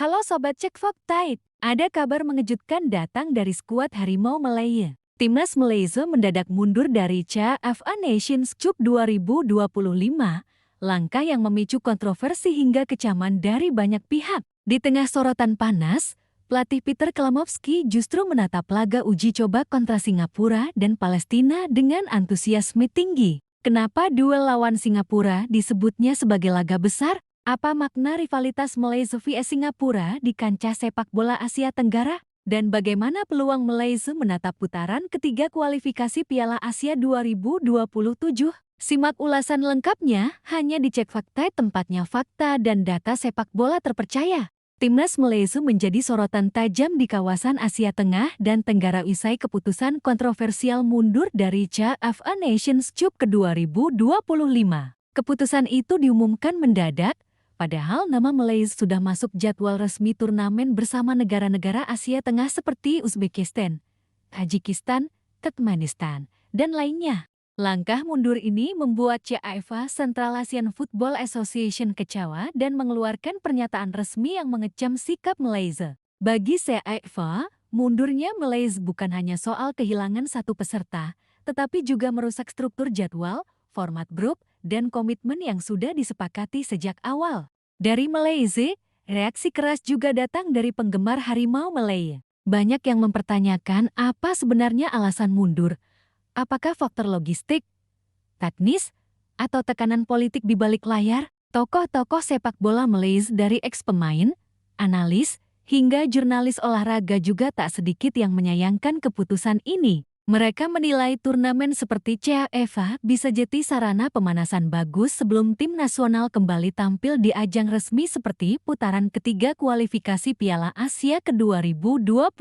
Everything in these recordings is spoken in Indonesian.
Halo Sobat Cek Fakta, ada kabar mengejutkan datang dari skuad Harimau Malaya. Timnas Malaysia mendadak mundur dari CAF Nations Cup 2025, langkah yang memicu kontroversi hingga kecaman dari banyak pihak. Di tengah sorotan panas, pelatih Peter Kelamovski justru menatap laga uji coba kontra Singapura dan Palestina dengan antusiasme tinggi. Kenapa duel lawan Singapura disebutnya sebagai laga besar? Apa makna rivalitas Malaysia vs Singapura di kancah sepak bola Asia Tenggara? Dan bagaimana peluang Malaysia menatap putaran ketiga kualifikasi Piala Asia 2027? Simak ulasan lengkapnya hanya di Cek Fakta, tempatnya fakta dan data sepak bola terpercaya. Timnas Malaysia menjadi sorotan tajam di kawasan Asia Tengah dan Tenggara usai keputusan kontroversial mundur dari CAF Nations Cup ke 2025. Keputusan itu diumumkan mendadak, padahal nama Malaysia sudah masuk jadwal resmi turnamen bersama negara-negara Asia Tengah seperti Uzbekistan, Tajikistan, Turkmenistan, dan lainnya. Langkah mundur ini membuat CAF Central Asian Football Association kecewa dan mengeluarkan pernyataan resmi yang mengecam sikap Malaysia. Bagi CAF, mundurnya Malaysia bukan hanya soal kehilangan satu peserta, tetapi juga merusak struktur jadwal, format grup, dan komitmen yang sudah disepakati sejak awal. Dari Malaysia, reaksi keras juga datang dari penggemar Harimau Malaya. Banyak yang mempertanyakan apa sebenarnya alasan mundur. Apakah faktor logistik, teknis, atau tekanan politik di balik layar? Tokoh-tokoh sepak bola Malaysia dari ex-pemain, analis, hingga jurnalis olahraga juga tak sedikit yang menyayangkan keputusan ini. Mereka menilai turnamen seperti CAF bisa jadi sarana pemanasan bagus sebelum tim nasional kembali tampil di ajang resmi seperti putaran ketiga kualifikasi Piala Asia ke 2027.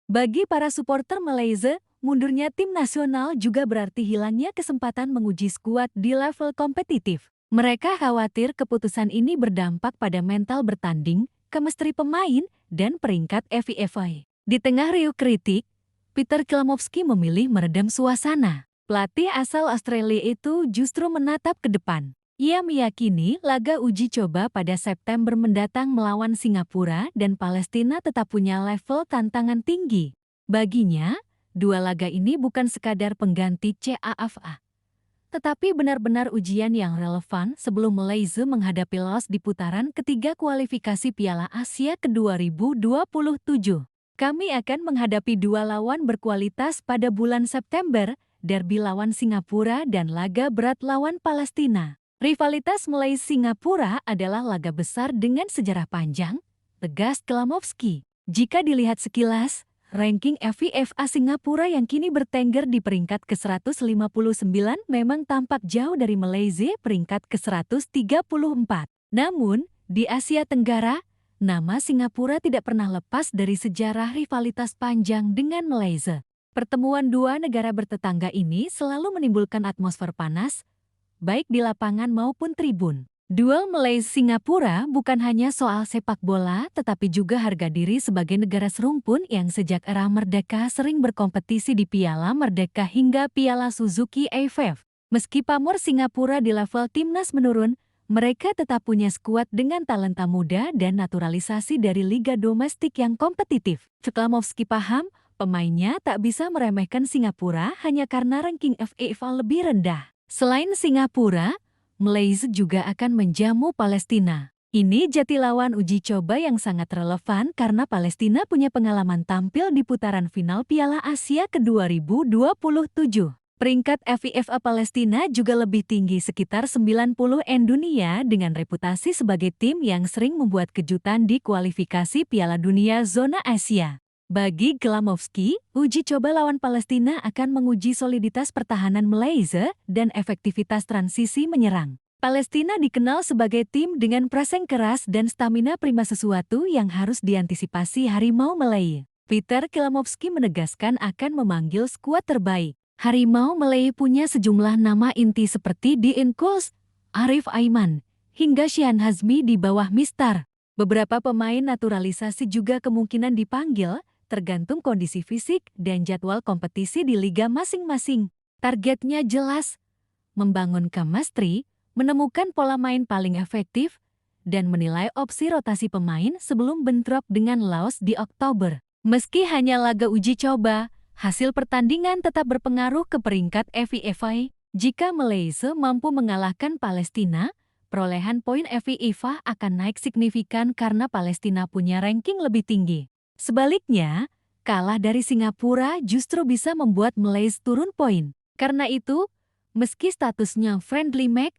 Bagi para supporter Malaysia, mundurnya tim nasional juga berarti hilangnya kesempatan menguji skuad di level kompetitif. Mereka khawatir keputusan ini berdampak pada mental bertanding, chemistry pemain, dan peringkat FIFA. Di tengah riuh kritik, Peter Kelamovski memilih meredam suasana. Pelatih asal Australia itu justru menatap ke depan. Ia meyakini laga uji coba pada September mendatang melawan Singapura dan Palestina tetap punya level tantangan tinggi. Baginya, dua laga ini bukan sekadar pengganti CAF, tetapi benar-benar ujian yang relevan sebelum Malaysia menghadapi Laos di putaran ketiga kualifikasi Piala Asia ke 2027. Kami akan menghadapi dua lawan berkualitas pada bulan September, derby lawan Singapura dan laga berat lawan Palestina. Rivalitas Malaysia-Singapura adalah laga besar dengan sejarah panjang, tegas Kelamovski. Jika dilihat sekilas, ranking FIFA Singapura yang kini bertengger di peringkat ke-159 memang tampak jauh dari Malaysia peringkat ke-134. Namun, di Asia Tenggara, nama Singapura tidak pernah lepas dari sejarah rivalitas panjang dengan Malaysia. Pertemuan dua negara bertetangga ini selalu menimbulkan atmosfer panas, baik di lapangan maupun tribun. Duel Malaysia-Singapura bukan hanya soal sepak bola, tetapi juga harga diri sebagai negara serumpun yang sejak era merdeka sering berkompetisi di Piala Merdeka hingga Piala Suzuki AFF. Meski pamor Singapura di level timnas menurun, mereka tetap punya skuad dengan talenta muda dan naturalisasi dari liga domestik yang kompetitif. Kelamovski paham, pemainnya tak bisa meremehkan Singapura hanya karena ranking FIFA lebih rendah. Selain Singapura, Malaysia juga akan menjamu Palestina. Ini jadi lawan uji coba yang sangat relevan karena Palestina punya pengalaman tampil di putaran final Piala Asia ke 2027. Peringkat FIFA Palestina juga lebih tinggi sekitar 90 dunia dengan reputasi sebagai tim yang sering membuat kejutan di kualifikasi Piala Dunia zona Asia. Bagi Kelamovski, uji coba lawan Palestina akan menguji soliditas pertahanan Malaysia dan efektivitas transisi menyerang. Palestina dikenal sebagai tim dengan pressing keras dan stamina prima, sesuatu yang harus diantisipasi Harimau Malaya. Peter Kelamovski menegaskan akan memanggil skuad terbaik. Harimau Malaya punya sejumlah nama inti seperti Dean Kools, Arif Aiman, hingga Shihan Hazmi di bawah Mistar. Beberapa pemain naturalisasi juga kemungkinan dipanggil, tergantung kondisi fisik dan jadwal kompetisi di liga masing-masing. Targetnya jelas, membangun chemistry, menemukan pola main paling efektif, dan menilai opsi rotasi pemain sebelum bentrok dengan Laos di Oktober. Meski hanya laga uji coba, hasil pertandingan tetap berpengaruh ke peringkat FIFA. Jika Malaysia mampu mengalahkan Palestina, perolehan poin FIFA akan naik signifikan karena Palestina punya ranking lebih tinggi. Sebaliknya, kalah dari Singapura justru bisa membuat Malaysia turun poin. Karena itu, meski statusnya friendly match,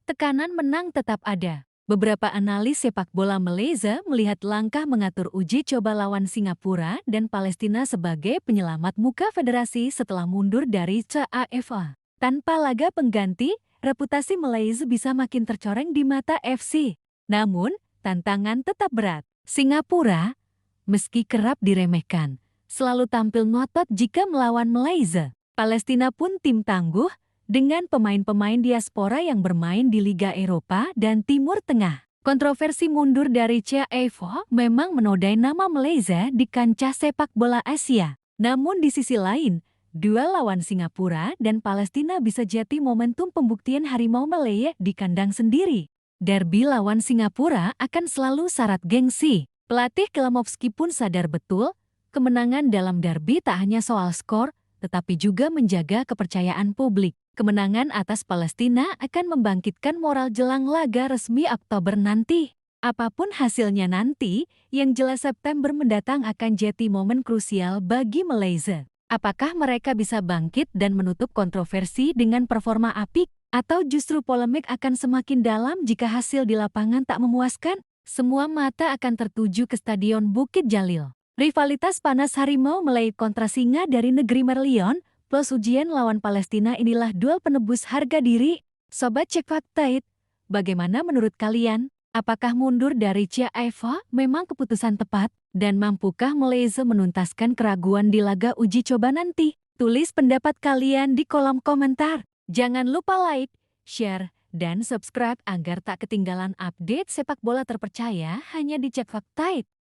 tekanan menang tetap ada. Beberapa analis sepak bola Malaysia melihat langkah mengatur uji coba lawan Singapura dan Palestina sebagai penyelamat muka federasi setelah mundur dari CAF. Tanpa laga pengganti, reputasi Malaysia bisa makin tercoreng di mata FC. Namun, tantangan tetap berat. Singapura, meski kerap diremehkan, selalu tampil ngotot jika melawan Malaysia. Palestina pun tim tangguh, dengan pemain-pemain diaspora yang bermain di Liga Eropa dan Timur Tengah. Kontroversi mundur dari CAF memang menodai nama Malaysia di kancah sepak bola Asia. Namun di sisi lain, duel lawan Singapura dan Palestina bisa jadi momentum pembuktian Harimau Malaya di kandang sendiri. Derby lawan Singapura akan selalu syarat gengsi. Pelatih Kelamovski pun sadar betul, kemenangan dalam derby tak hanya soal skor, tetapi juga menjaga kepercayaan publik. Kemenangan atas Palestina akan membangkitkan moral jelang laga resmi Oktober nanti. Apapun hasilnya nanti, yang jelas September mendatang akan jadi momen krusial bagi Malaysia. Apakah mereka bisa bangkit dan menutup kontroversi dengan performa apik? Atau justru polemik akan semakin dalam jika hasil di lapangan tak memuaskan? Semua mata akan tertuju ke Stadion Bukit Jalil. Rivalitas panas Harimau Malaya kontra Singa dari negeri Merlion, plus ujian lawan Palestina inilah duel penebus harga diri. Sobat Cek Fakta, bagaimana menurut kalian? Apakah mundur dari CAF memang keputusan tepat? Dan mampukah Malaysia menuntaskan keraguan di laga uji coba nanti? Tulis pendapat kalian di kolom komentar. Jangan lupa like, share, dan subscribe agar tak ketinggalan update sepak bola terpercaya hanya di Cek Fakta.